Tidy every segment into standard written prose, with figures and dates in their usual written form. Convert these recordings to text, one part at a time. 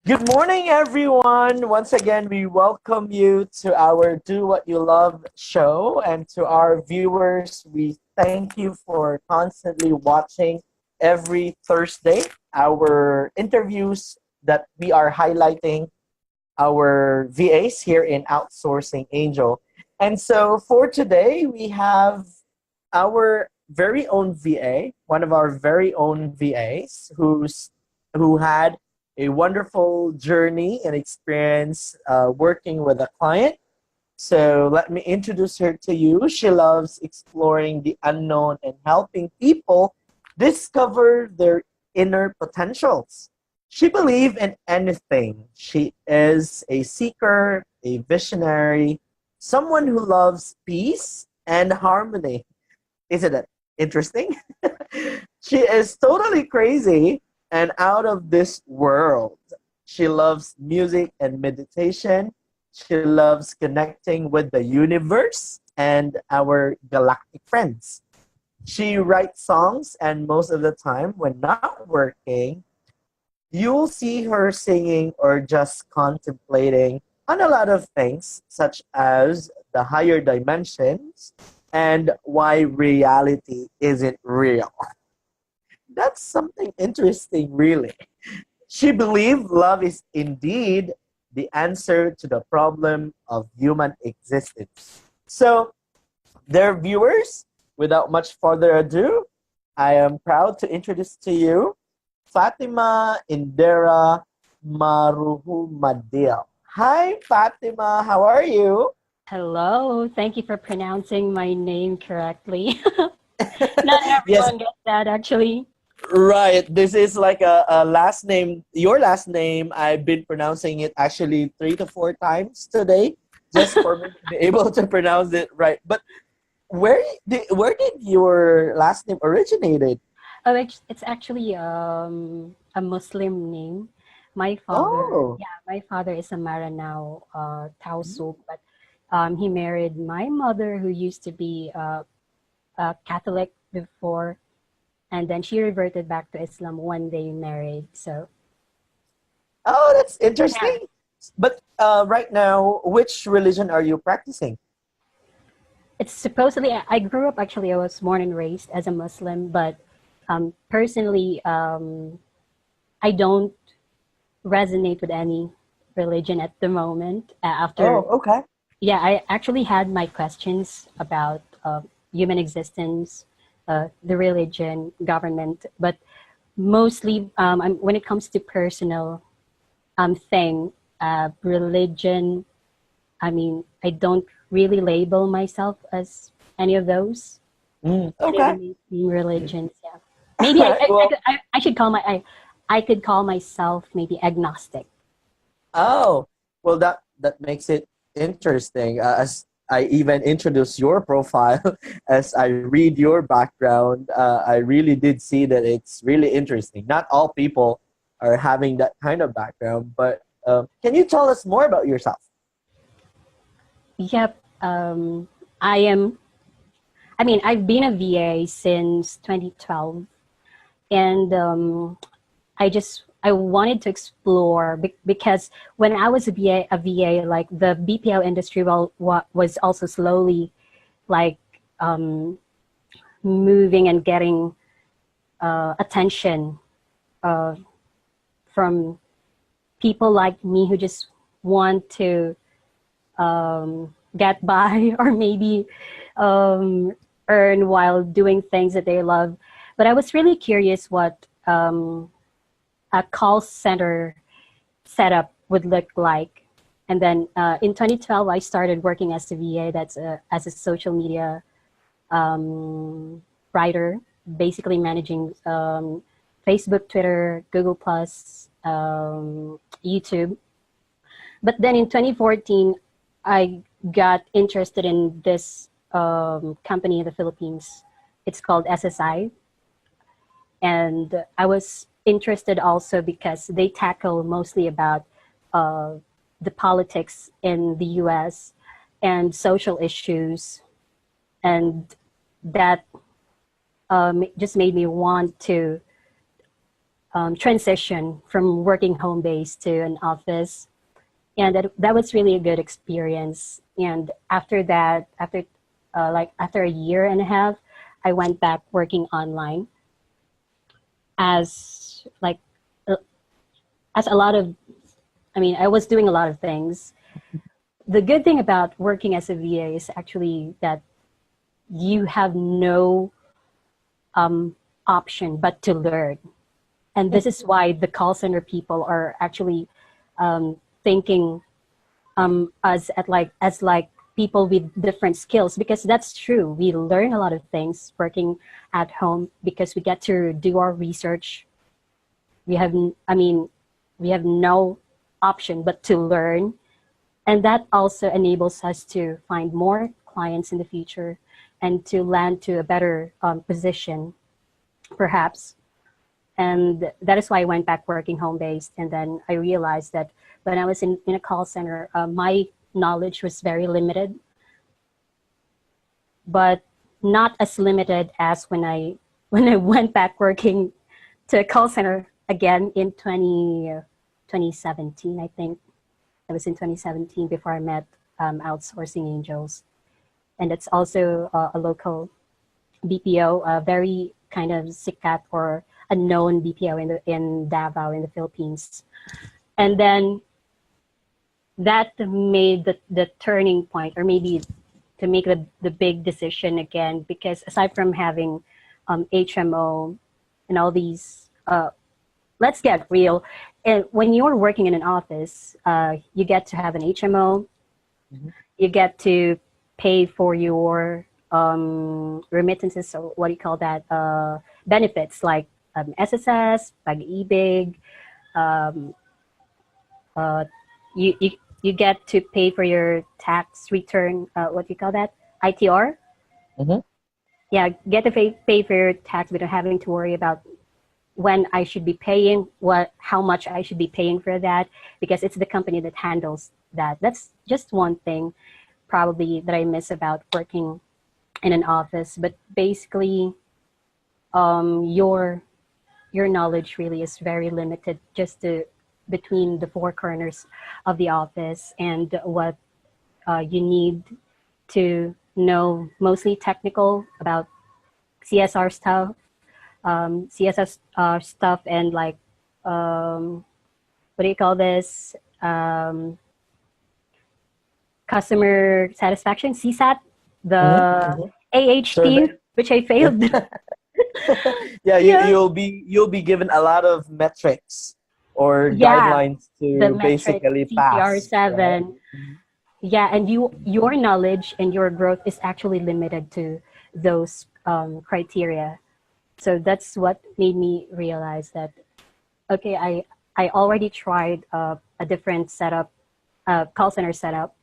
Good morning, everyone. Once again, we welcome you to our Do What You Love show. And to our viewers, we thank you for constantly watching every Thursday our interviews that we are highlighting our VAs here in Outsourcing Angel. And so for today, we have our very own VA, one of our very own VAs who had a wonderful journey and experience working with a client. So let me introduce her to you. She loves exploring the unknown and helping people discover their inner potentials. She believes in anything. She is a seeker, a visionary, someone who loves peace and harmony. Isn't it interesting? She is totally crazy and out of this world. She loves music and meditation. She loves connecting with the universe and our galactic friends. She writes songs, and most of the time, when not working, you'll see her singing or just contemplating on a lot of things, such as the higher dimensions and why reality isn't real. That's something interesting, really. She believed love is indeed the answer to the problem of human existence. So, dear viewers, without much further ado, I am proud to introduce to you Fatima Indira Maruhomadil. Hi, Fatima. How are you? Hello, thank you for pronouncing my name correctly. Not Yes, everyone gets that actually. right. This is like a last name, your last name. I've been pronouncing it actually 3 to 4 times today just for me to be able to pronounce it right. But where did your last name originated? Oh, it's actually a Muslim name. Oh. My father is a Maranao Tausug, but he married my mother, who used to be a Catholic before, and then she reverted back to Islam when they married. So Oh, that's yeah, interesting. But right now, which religion are you practicing? it's supposedly I grew up actually. I was born and raised as a Muslim, but personally, I don't resonate with any religion at the moment. Oh, After, okay. yeah, I actually had my questions about human existence, the religion, government, but mostly when it comes to personal thing, religion. I mean, I don't really label myself as any of those. Any of the Okay. mainstream religions. Yeah, maybe Well, I should call I could call myself maybe agnostic. oh, well, that makes it interesting. As I even introduce your profile, as I read your background, I really did see that it's really interesting. Not all people are having that kind of background, but can you tell us more about yourself? Yep. I am. I mean, I've been a VA since 2012, and I wanted to explore because when I was a VA, like the BPO industry, was also slowly like um, moving and getting attention uh, from people like me who just want to get by or maybe um, earn while doing things that they love. But I was really curious what a call center setup would look like. And then in 2012, I started working as a VA, as a social media writer, basically managing Facebook, Twitter, Google Plus, YouTube. But then in 2014, I got interested in this company in the Philippines. It's called SSI. And I was interested also because they tackle mostly about uh, the politics in the US and social issues. And that just made me want to transition from working home base to an office, and that was really a good experience. And after that, after a year and a half, I went back working online as like uh, as a lot of I mean, I was doing a lot of things. The good thing about working as a VA is actually that you have no option but to learn. And this is why the call center people are actually thinking us as like people with different skills, because that's true. We learn a lot of things working at home because we get to do our research. We have, I mean, we have no option but to learn, and that also enables us to find more clients in the future and to land to a better position, perhaps. And that is why I went back working home based. And then I realized that when I was in a call center, my knowledge was very limited, but not as limited as when I went back working to a call center again in 2017, I think. It was in 2017 before I met Outsourcing Angels. And it's also a local BPO, a very kind of sikat or a known BPO in Davao in the Philippines. And then that made the turning point, or maybe to make the big decision again, because aside from having HMO and all these, let's get real. And when you're working in an office, you get to have an HMO, Mhm. you get to pay for your remittances, or what do you call that, benefits like SSS, pag-ibig, um, uh, you get to pay for your tax return, what do you call that, ITR? Mhm. Yeah, get to pay for your tax without having to worry about when I should be paying, how much I should be paying for that, because it's the company that handles that. That's just one thing probably that I miss about working in an office. But basically, your knowledge really is very limited just to between the four corners of the office, and what you need to know mostly technical about CSR stuff, CSS stuff, and like what do you call this? Customer satisfaction, CSAT, Mhm. the Mhm. AHT, Survey. which I Yeah. failed. Yeah, Yeah, you'll be given a lot of metrics or yeah, guidelines the to metric basically CPR pass, right? 7. Yeah, and your knowledge and your growth is actually limited to those criteria. So that's what made me realize that okay, I already tried a different setup, call center setup,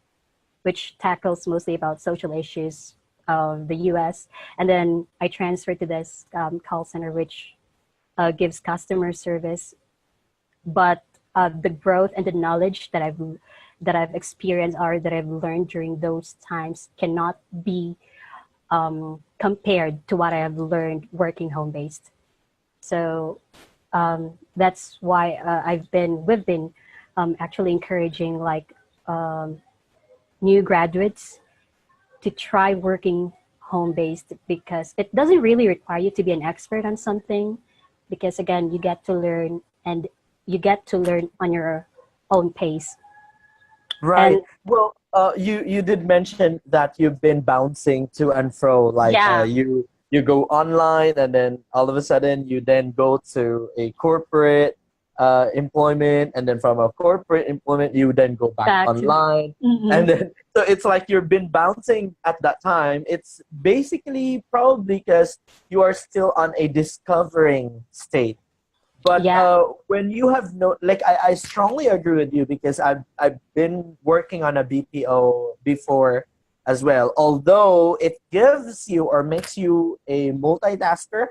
which tackles mostly about social issues of the U.S. And then I transferred to this call center, which gives customer service. But the growth and the knowledge that I've experienced or that I've learned during those times cannot be compared to what I have learned working home based. So that's why we've been actually encouraging like new graduates to try working home based, because it doesn't really require you to be an expert on something, because again you get to learn, and you get to learn on your own pace. Right. And Well, you did mention that you've been bouncing to and fro, like yeah, you go online and then all of a sudden you then go to a corporate employment, and then from a corporate employment you then go back back to online, and mhm. then so it's like you've been bouncing at that time. It's basically probably because you are still on a discovering state. But Yeah, when you have no, like I strongly agree with you, because I've been working on a BPO before as well. Although it gives you or makes you a multitasker,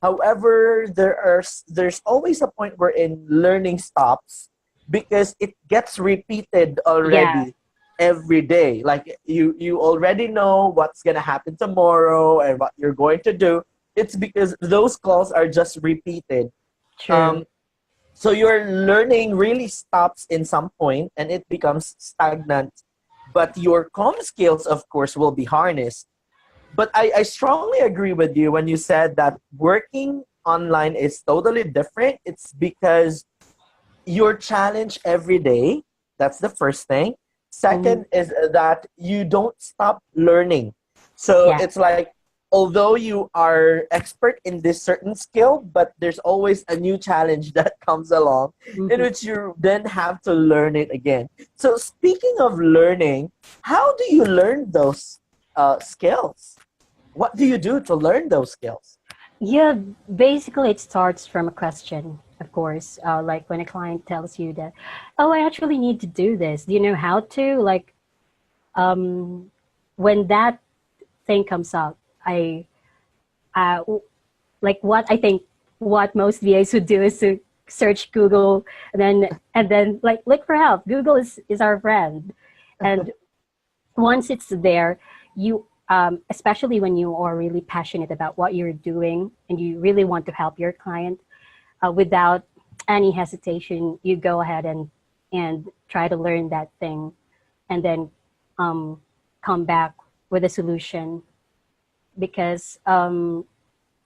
however, there's always a point wherein learning stops because it gets repeated yeah, already every day. Like you already know what's gonna happen tomorrow and what you're going to do. It's because those calls are just repeated. true. So your learning really stops in some point and it becomes stagnant. But your comm skills, of course, will be harnessed. But I strongly agree with you when you said that working online is totally different. It's because you're challenged every day. That's the first thing. Mm-hmm. Second is that you don't stop learning. So Yeah. it's like, although you are expert in this certain skill, but there's always a new challenge that comes along in Mm-hmm. which you then have to learn it again. So speaking of learning, how do you learn those skills? What do you do to learn those skills? Yeah, basically it starts from a question, of course. Like when a client tells you that, oh, I actually need to do this. Do you know how to? Like, when that thing comes up, uh, like what I think what most VAs would do is to search Google and then like look for help. Google is our friend, and once it's there, you especially when you are really passionate about what you're doing and you really want to help your client, without any hesitation, you go ahead and try to learn that thing, and then um, come back with a solution because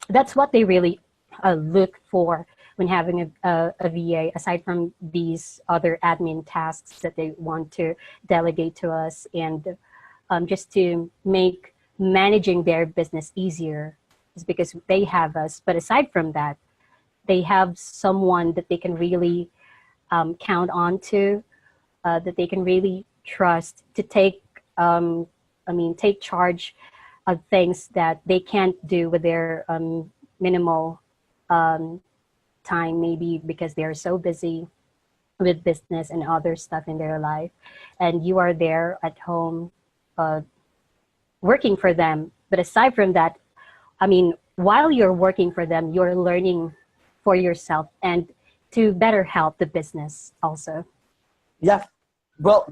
that's what they really look for when having a VA, aside from these other admin tasks that they want to delegate to us, and just to make managing their business easier, is because they have us. But aside from that, they have someone that they can really count on to, that they can really trust to take, take charge of things that they can't do with their minimal um, time, maybe because they are so busy with business and other stuff in their life, and you are there at home uh, working for them. But aside from that, while you're working for them, you're learning for yourself and to better help the business also. Yeah. Well,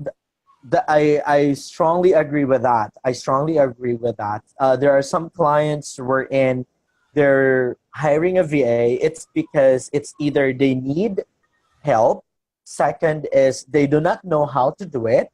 I strongly agree with that. I strongly agree with that. There are some clients wherein they're hiring a VA. It's because it's either they need help. Second is they do not know how to do it.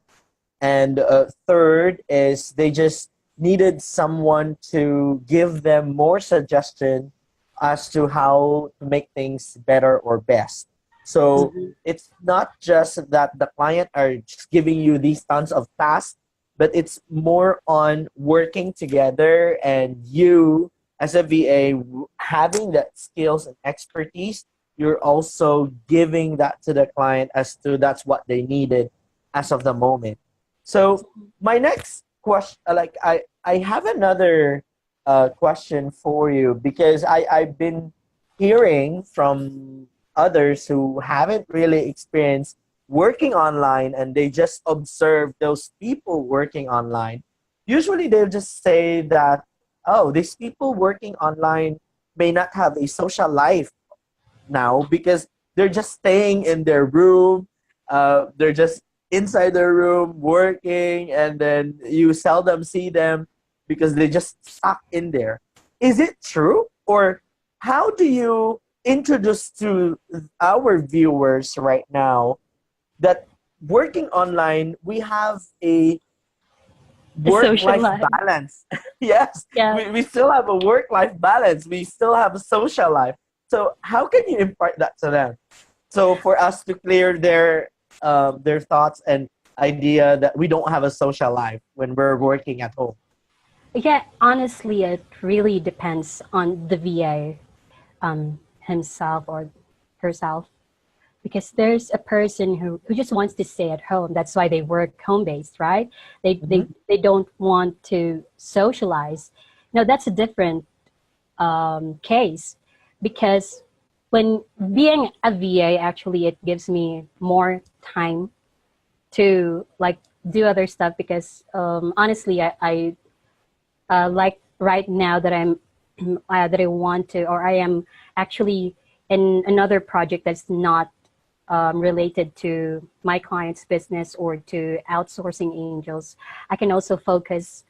And third is they just needed someone to give them more suggestion as to how to make things better or best. So Mhm. it's not just that the client are just giving you these tons of tasks, but it's more on working together and you as a VA having that skills and expertise, you're also giving that to the client as to that's what they needed as of the moment. So my next question, I have another question for you because I've been hearing from others who haven't really experienced working online and they just observe those people working online. Usually they'll just say that, oh, these people working online may not have a social life now because they're just staying in their room. They're just inside their room working, and then you seldom see them because they just stuck in there. Is it true, or how do you introduce to our viewers right now that working online we have a A work social life life. balance? Yes, Yeah. we still have a work life balance, we still have a social life. So how can you impart that to them, so for us to clear their thoughts and idea that we don't have a social life when we're working at home? Yeah, honestly, it really depends on the VA himself or herself, because there's a person who just wants to stay at home. That's why they work home based, right? They, Mm-hmm. they, they don't want to socialize. Now, that's a different case, because when being a VA, actually, it gives me more time to like do other stuff because honestly, like right now that I'm that I want to, or I am actually in another project that's not related to my client's business or to outsourcing angels. I can also focus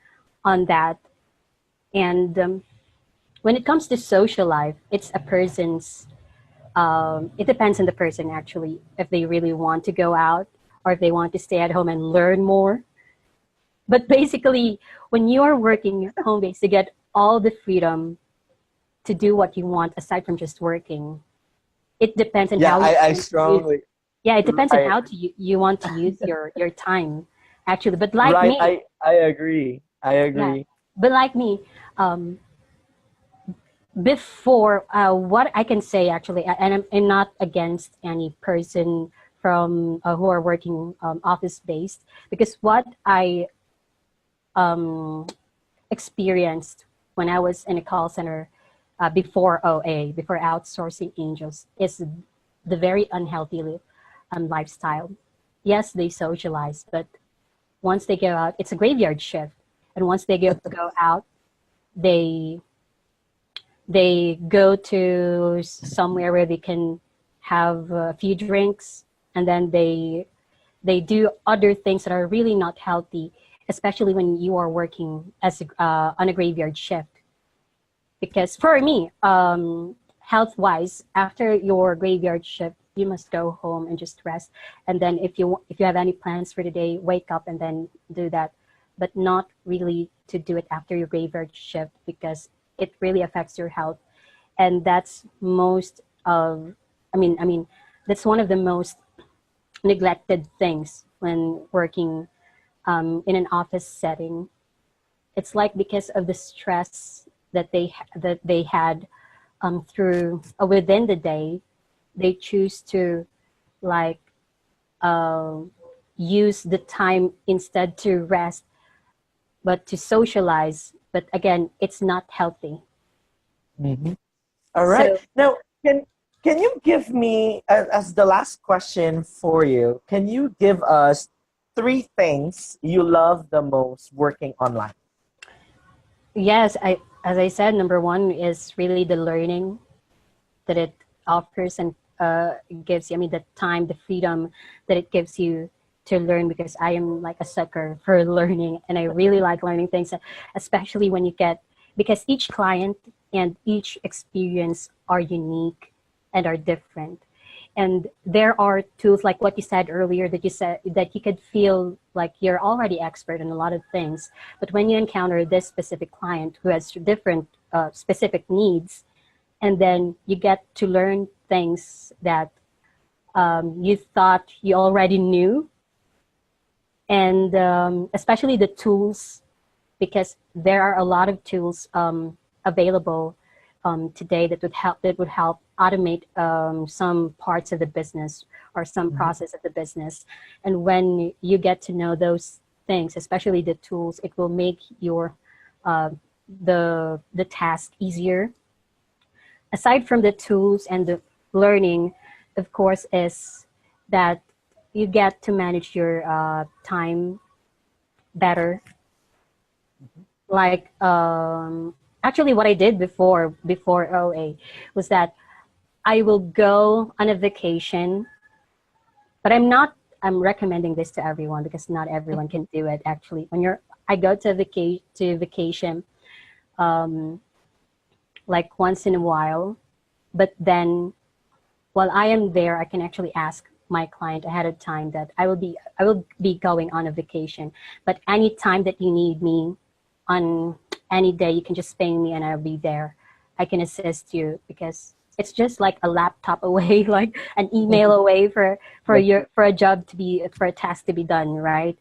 on that. And when it comes to social life, it's a person's It depends on the person actually, if they really want to go out or if they want to stay at home and learn more. But basically, when you are working home based, you get all the freedom to do what you want aside from just working. It depends on Yeah, how you I want to use. strongly Yeah, it depends on right, how you want to use your time, actually. But like right. me, I agree. I yeah, agree. but like me, um, before what I can say actually, and I'm not against any person from who are working office based, because what I um, experienced when I was in a call center before OA, before outsourcing angels, is the very unhealthy lifestyle. Yes, they socialize, but once they go out, it's a graveyard shift, and once they go out, they they go to somewhere where they can have a few drinks, and then they do other things that are really not healthy, especially when you are working as on a graveyard shift. Because for me, health wise, after your graveyard shift, you must go home and just rest. And then if you have any plans for the day, wake up and then do that, but not really to do it after your graveyard shift, because it really affects your health. And that's most of I mean that's one of the most neglected things when working in an office setting. It's like because of the stress that they had through within the day, they choose to like uh, use the time instead to rest, but to socialize. But again, it's not healthy. Mhm. All right. So Now, can you give me as the last question for you? Can you give us three things you love the most working online? yes, I as I said, number one is really the learning that it offers and gives you. I mean, the time, the freedom that it gives you to learn, because I am like a sucker for learning and I really like learning things, especially when you get, because each client and each experience are unique and are different. And there are tools like what you said earlier, that you said that you could feel like you're already expert in a lot of things. But when you encounter this specific client who has different specific needs, and then you get to learn things that you thought you already knew, and especially the tools, because there are a lot of tools available today that would help automate some parts of the business or some Mhm. process of the business. And when you get to know those things, especially the tools, it will make your uh, the task easier. Aside from the tools and the learning, of course, is that you get to manage your time better. Like actually, what I did before OA was that I will go on a vacation, but I'm recommending this to everyone because not everyone can do it. Actually, when you're I go to vacation um, like once in a while, but then while I am there, I can actually ask my client ahead of time that I will be going on a vacation. But any time that you need me on any day, you can just ping me and I'll be there. I can assist you because it's just like a laptop away, like an email away Yeah, for a job to be for a task to be done, right?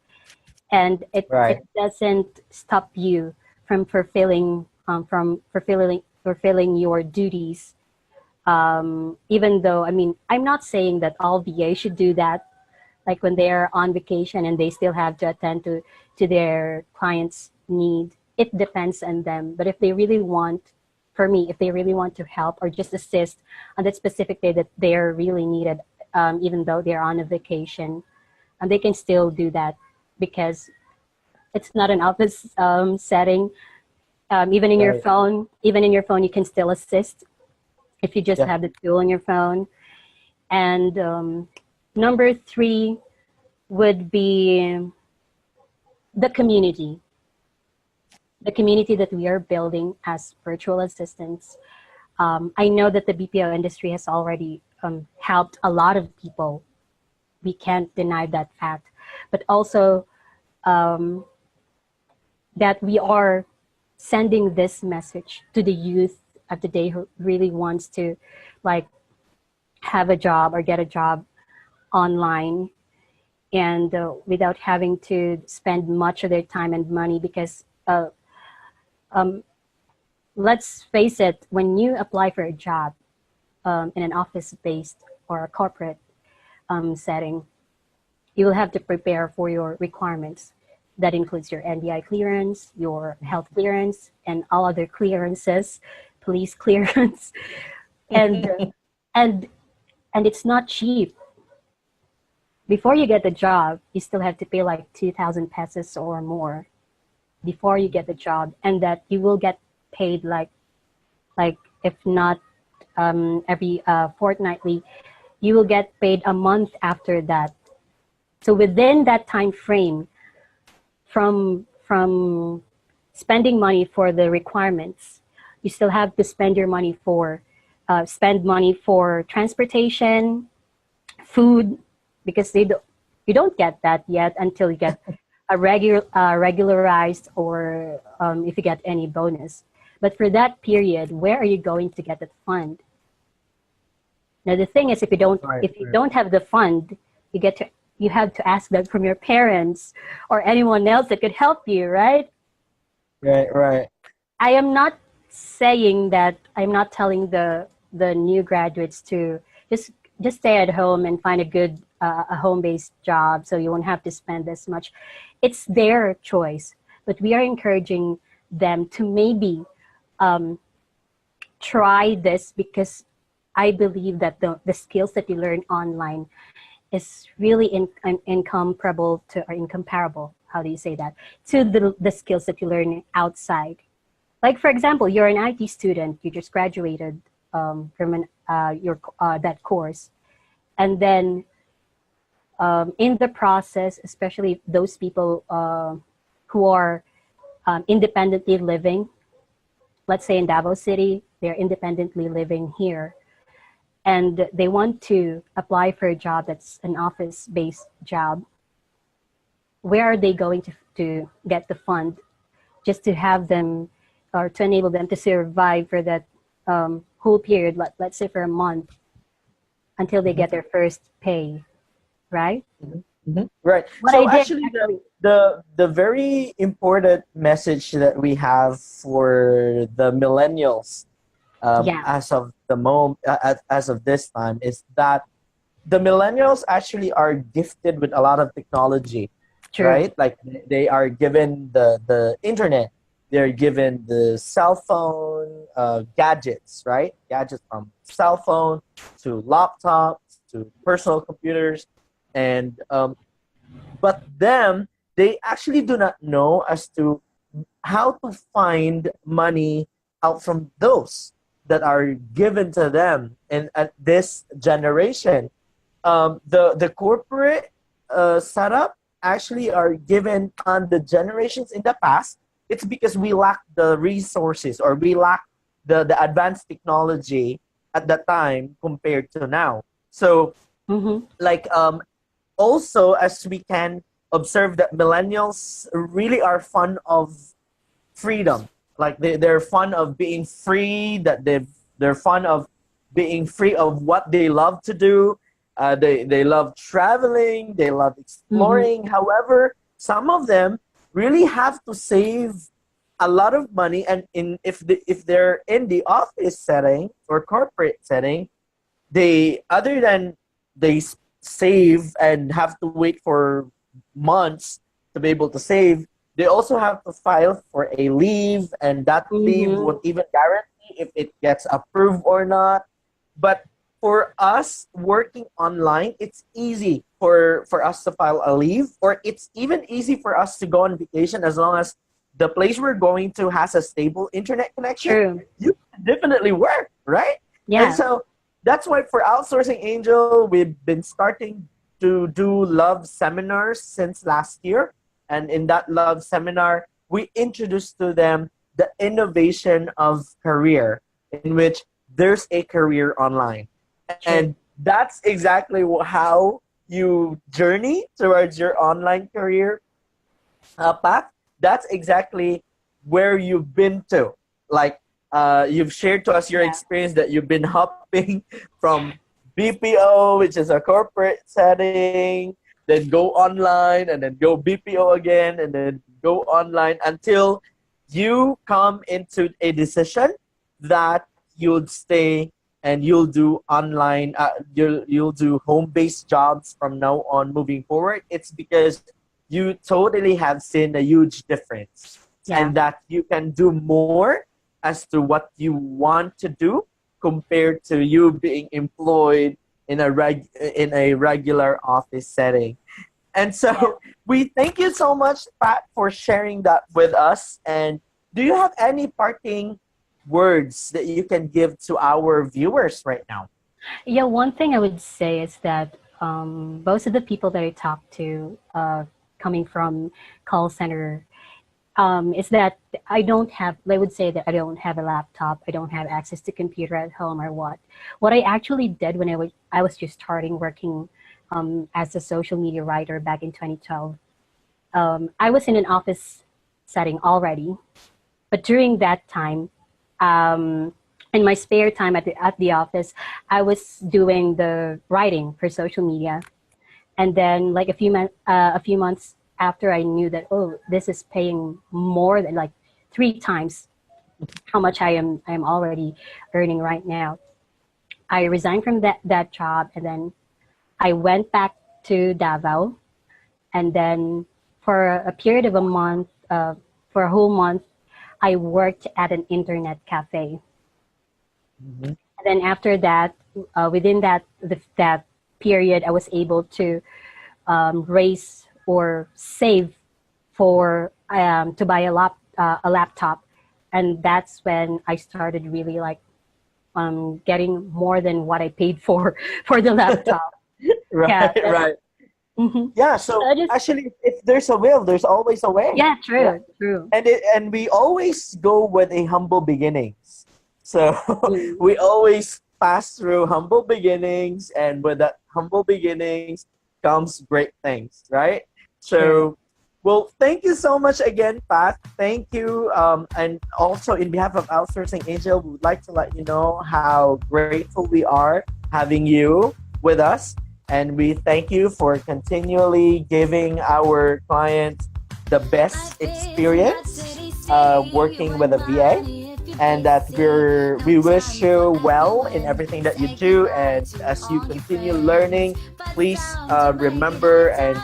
And it right. doesn't stop you from fulfilling your duties, even though I'm not saying that all VA should do that, like when they're on vacation and they still have to attend to their clients need. It depends on them, but if they really want, for me, if they really want to help or just assist on that specific day that they're really needed, even though they're on a vacation, and they can still do that because it's not an office setting. Right. Even in your phone you can still assist if you just Yeah. have the tool on your phone. And number three would be the community, the community that we are building as virtual assistants. I know that the BPO industry has already helped a lot of people. We can't deny that fact. But also um, that we are sending this message to the youth of the day who really wants to like have a job or get a job online, and without having to spend much of their time and money, because um, let's face it, when you apply for a job in an office-based or a corporate setting, you will have to prepare for your requirements. That includes your NDI clearance, your health clearance, and all other clearances, police clearance, and and and it's not cheap. Before you get the job, you still have to pay like 2,000 pesos or more before you get the job, and that you will get paid like if not every fortnightly, you will get paid a month after that. So within that time frame, from spending money for the requirements, you still have to spend money for transportation, food, because you don't get that yet until you get a regularized, or if you get any bonus. But for that period, where are you going to get that fund? Now the thing is, if you don't have the fund, you have to ask that from your parents or anyone else that could help you, right? Right. I am not saying that. I'm not telling the new graduates to just stay at home and find a good a home-based job so you won't have to spend this much. It's their choice, but we are encouraging them to maybe try this, because I believe that the skills that you learn online is really incomparable to, or incomparable, how do you say that, to the skills that you learn outside. Like for example, you're an IT student, you just graduated from that course, and then in the process, especially those people who are independently living, let's say in Davao City, they're independently living here, and they want to apply for a job that's an office-based job. Where are they going to get the fund just to have them, or to enable them to survive for that whole period, let's say for a month, until they get their first pay, right? Right. What So I did actually, actually, the very important message that we have for the millennials, yeah, as of the moment, as of this time, is that the millennials actually are gifted with a lot of technology, true. right? Like they are given the internet, they're given the cell phone, gadgets, right? Gadgets from cell phone to laptops to personal computers, and but them, they actually do not know as to how to find money out from those that are given to them. And at this generation, the corporate setup actually are given on the generations in the past. It's because we lack the resources, or we lack the advanced technology at that time compared to now. So Mm-hmm. like also, as we can observe, that millennials really are fond of freedom. Like they're fond of being free, that they're fond of being free of what they love to do. They love traveling, they love Mm-hmm. exploring. However, some of them really have to save a lot of money, and if they're in the office setting or corporate setting, they, other than they save and have to wait for months to be able to save, they also have to file for a leave, and that leave Mm-hmm. won't even guarantee if it gets approved or not. But for us working online, it's easy for us to file a leave, or it's even easy for us to go on vacation, as long as the place we're going to has a stable internet connection. True. You can definitely work, right? And Yeah. so that's why for Outsourcing Angel, we've been starting to do love seminars since last year. And in that love seminar, we introduced to them the innovation of career, in which there's a career online. True. And that's exactly how you journey towards your online career path. That's exactly where you've been to. Like, you've shared to us your Yeah. experience that you've been hopping from BPO, which is a corporate setting, then go online, and then go BPO again, and then go online until you come into a decision that you'll stay and you'll do online, you'll do home-based jobs from now on moving forward. It's because you totally have seen a huge difference, Yeah. and that you can do more as to what you want to do compared to you being employed in a regular office setting. And so we thank you so much, Pat, for sharing that with us. And do you have any parting words that you can give to our viewers right now? Yeah, one thing I would say is that most of the people that I talk to, coming from call center, is that I don't have, I would say that I don't have a laptop, I don't have access to computer at home or what. What I actually did when I was just starting working as a social media writer back in 2012, I was in an office setting already, but during that time, in my spare time at the office, I was doing the writing for social media. And then like a few months after, I knew that, oh, this is paying more than like 3 times how much I am already earning right now. I resigned from that job, and then I went back to Davao, and then for a period of a month, for a whole month, I worked at an internet cafe. Mhm. And then after that, within that period, I was able to raise or save for to buy a laptop, and that's when I started really like getting more than what I paid for for the laptop. Yeah, Right, right. mhm. Yeah, so I just actually, if there's a will, there's always a way. yeah, Yeah. true. And we always go with a humble beginnings. So Mm, we always pass through humble beginnings, and with that humble beginnings comes great things, right? true. So, well, thank you so much again, Pat. Thank you. And also, in behalf of Outsourcing Angel, we would like to let you know how grateful we are having you with us. And we thank you for continually giving our clients the best experience working with a VA, and that we wish you well in everything that you do. And as you continue learning, please remember and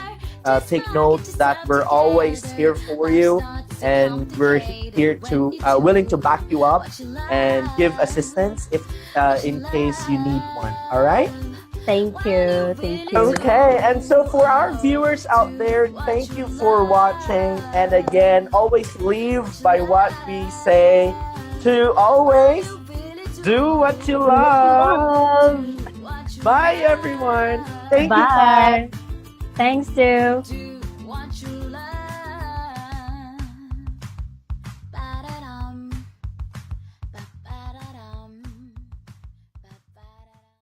take notes that we're always here for you, and we're here to willing to back you up and give assistance if in case you need one. All right. Thank you, thank you. Okay, and so for our viewers out there, thank you for watching. And again, always live by what we say, to always do what you love. Love. Bye, everyone. Thank you, Pat. Bye. Thanks, Stu.